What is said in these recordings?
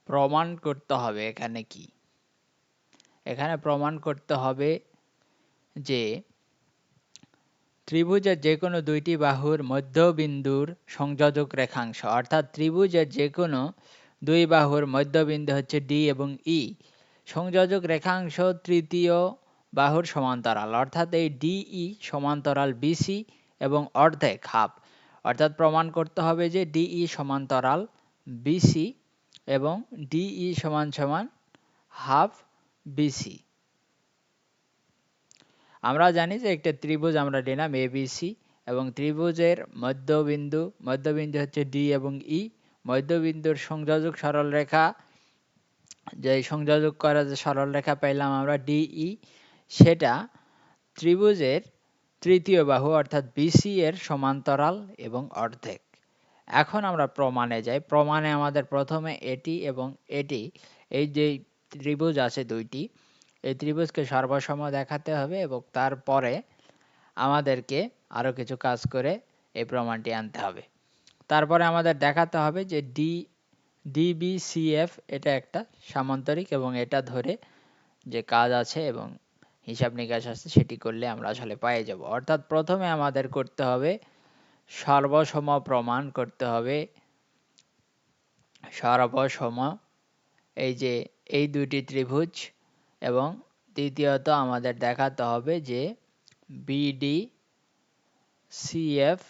প্রমাণ করতে হবে এখানে কি? এখানে প্রমাণ করতে হবে যে ত্রিভুজের যে কোনো দুইটি বাহুর মধ্যবিন্দুর সংযোজক রেখাংশ, অর্থাৎ ত্রিভুজের যে কোনো দুই বাহুর মধ্যবিন্দু হচ্ছে ডি এবং ই, সংযোজক রেখাংশ তৃতীয় বাহুর সমান্তরাল, অর্থাৎ এই ডিই সমান্তরাল বিসি এবং অর্ধেক হাফ। অর্থাৎ প্রমাণ করতে হবে যে ডিই সমান্তরাল বিসি এবং ডিই সমান সমান হাফ বিসি। আমরা জানি যে একটা ত্রিভুজ আমরা নিলাম এবিসি এবং ত্রিভুজের মধ্যবিন্দু হচ্ছে ডি এবং ই। মধ্যবিন্দুর সংযোজক সরলরেখা, যে সংযোজক করা যে সরলরেখা পেলাম আমরা ডিই, সেটা ত্রিভুজের তৃতীয় বাহু অর্থাৎ বিসি এর সমান্তরাল এবং অর্ধেক। এখন আমরা প্রমাণে যাই। প্রমাণে আমাদের প্রথমে এটি এবং এটি, এই যে ত্রিভুজ আছে দুইটি, এই ত্রিভুজকে সর্বসম দেখাতে হবে এবং তারপরে আমাদেরকে আরও কিছু কাজ করে এই প্রমাণটি আনতে হবে। তারপরে আমাদের দেখাতে হবে যে ডিবিসিএফ এটা একটা সামান্তরিক এবং এটা ধরে যে কাজ আছে এবং হিসাব নিকাশ আছে সেটি করলে আমরা আসলে পেয়ে যাব। অর্থাৎ প্রথমে আমাদের করতে হবে সর্বসম প্রমাণ করতে হবে। সর্বসম এই যে এই দুইটি ত্রিভুজ, এবং দ্বিতীয়ত আমাদের দেখাতে হবে যে বিডি সিএফ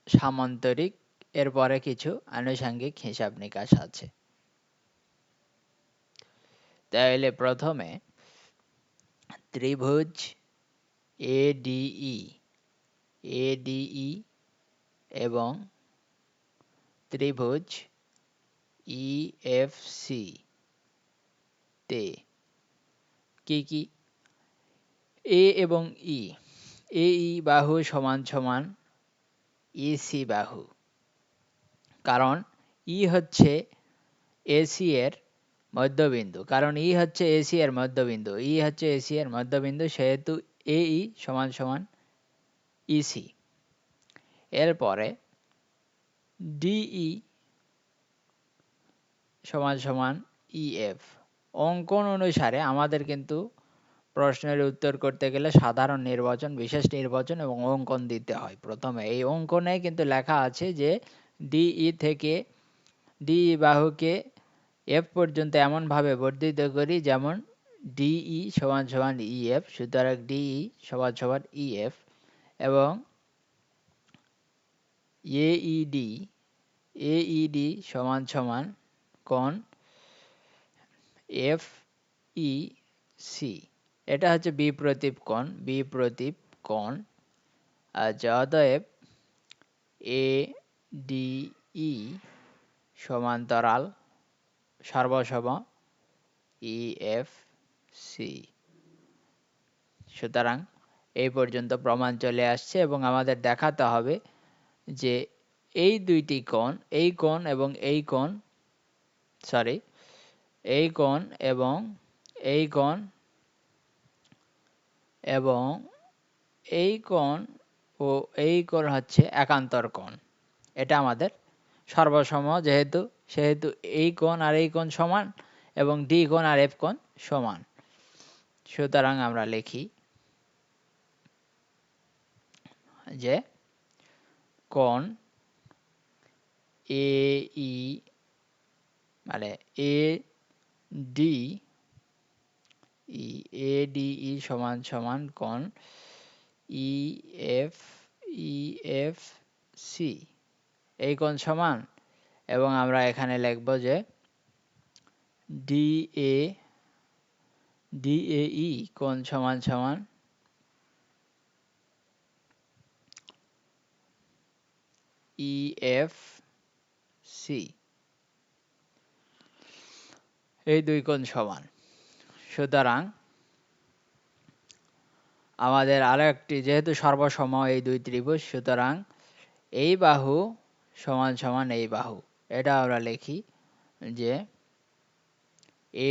সামান্তরিক। এরপরে কিছু আনুষঙ্গিক হিসাব নিকাশ আছে। তাহলে প্রথমে ত্রিভুজ এডিই এবং ত্রিভুজ ইএফসি তে কি কি? এ এবং এই বাহু সমান সমান ইসি বাহু, কারণ ই হচ্ছে এসি এর মধ্যবিন্দু, সেহেতু এই সমান সমান ইসি। এরপরে ডিই সমান সমান ইএফ। অঙ্কন অনুসারে আমাদের কিন্তু প্রশ্নের উত্তর করতে গেলে সাধারণ নির্বাচন, বিশেষ নির্বাচন এবং অঙ্কন দিতে হয়। প্রথমে এই অঙ্কনে কিন্তু লেখা আছে যে ডিই থেকে ডিই বাহুকে এফ পর্যন্ত এমনভাবে বর্ধিত করি যেমন ডিই সমান সমান ইএফ। সুতরাং ডিই সমান সমান ইএফ এবং এইডি সমান সমান কোণ এফ ই সি। এটা হচ্ছে বিপ্রতীপ কোণ। অতএব এ ডিই সমান্তরাল সর্বসম ইএফ সি। সুতরাং এই পর্যন্ত প্রমাণ চলে আসছে এবং আমাদের দেখাতে হবে যে এই দুইটি কোণ, এই কোণ এবং এই কোণ এবং এই কোণ ও এই কোণ হচ্ছে একান্তর কোণ। এটা আমাদের সর্বসম, সেহেতু এই কোণ আর এই কোণ সমান এবং ডি কোণ আর এফ কোণ সমান। সুতরাং আমরা লিখি যে কোণ এই মানে এডিই সমান সমান কোণ ইএফ সি, এই কোণ সমান। এবং আমরা এখানে লিখব যে ডিএই কোণ সমান সমান ইএফ সি, এই দুই কোণ সমান। সুতরাং আমাদের আরো একটি, যেহেতু সর্বসম এই দুই ত্রিভুজ, সুতরাং এই বাহু সমান সমান এই বাহু। এটা আমরা লিখি যে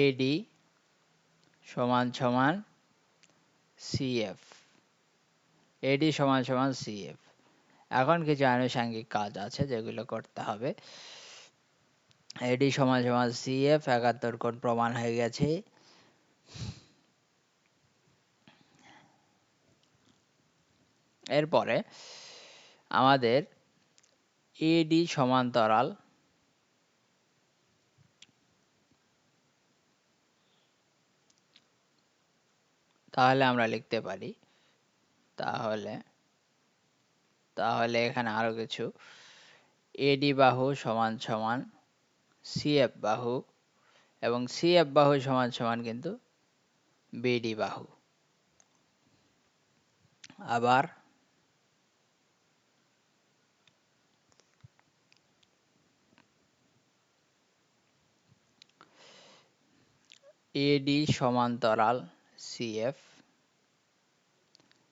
এডি সমান সমান সিএফ। এখন কিছু আনুষঙ্গিক কাজ আছে যেগুলো করতে হবে। এডি সমান সমান সিএফ 71 কোণ প্রমাণ হয়ে গেছে। এরপরে আমাদের এডি সমান্তরাল তাহলে আমরা লিখতে পারি, তাহলে তাহলে এখানে আরো কিছু, এডি বাহু সমান সমান সিএফ বাহু এবং সিএফ বাহু সমান সমান কিন্তু বিডি বাহু। আবার এডি সমান্তরাল সিএফ,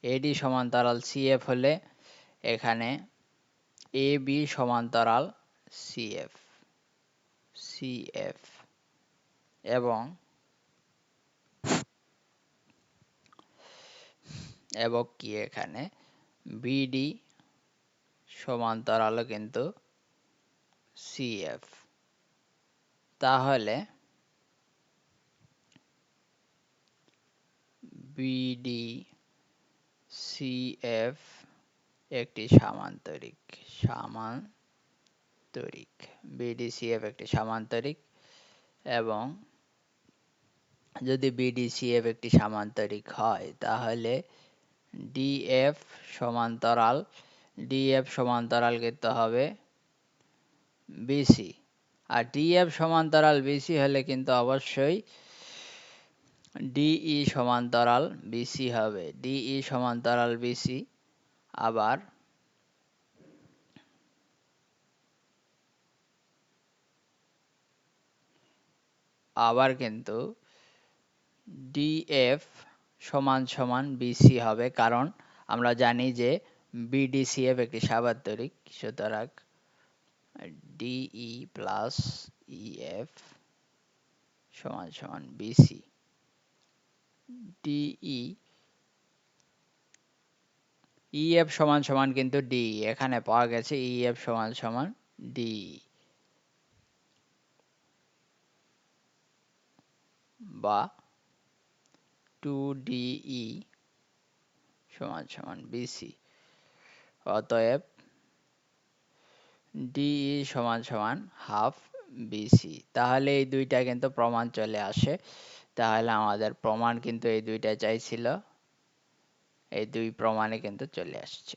এডি সমান্তরাল সিএফ হলে এখানে এ বি সমান্তরাল সিএফ, সিএফ এবং এবং কি এখানে বিডি সমান্তরাল কিন্তু সিএফ। তাহলে বিডি সিএফ একটি সামান্তরিক, সামান্তরিক বিডি সিএফ একটি সামান্তরিক এবং যদি বিডি সিএফ একটি সামান্তরিক হয় তাহলে ডিএফ সমান্তরাল, ডিএফ সমান্তরাল কিন্তু হবে বিসি। আর ডিএফ সমান্তরাল বিসি হলে কিন্তু অবশ্যই ডিই সমান্তরাল বিসি হবে, ডিই সমান্তরাল বিসি। আবার আবার কিন্তু ডিএফ সমান সমান বিসি হবে, কারণ আমরা জানি যে বিডিসিএফ একটি সামান্তরিক, সুতরাং ডিই প্লাস ইএফ সমান সমান বিসি। ডিই ইএফ সমান সমান কিন্তু ডি, এখানে পাওয়া গেছে ইএফ সমান সমান ডি বা 2ডিই সমান সমান বিসি। অতএব ডিই সমান সমান হাফ বিসি। তাহলে এই দুইটা কিন্তু প্রমাণ চলে আসে। তাহলে আমাদের প্রমাণ কিন্তু এই দুইটা চাইছিল, এই দুই প্রমাণে কিন্তু চলে আসছে।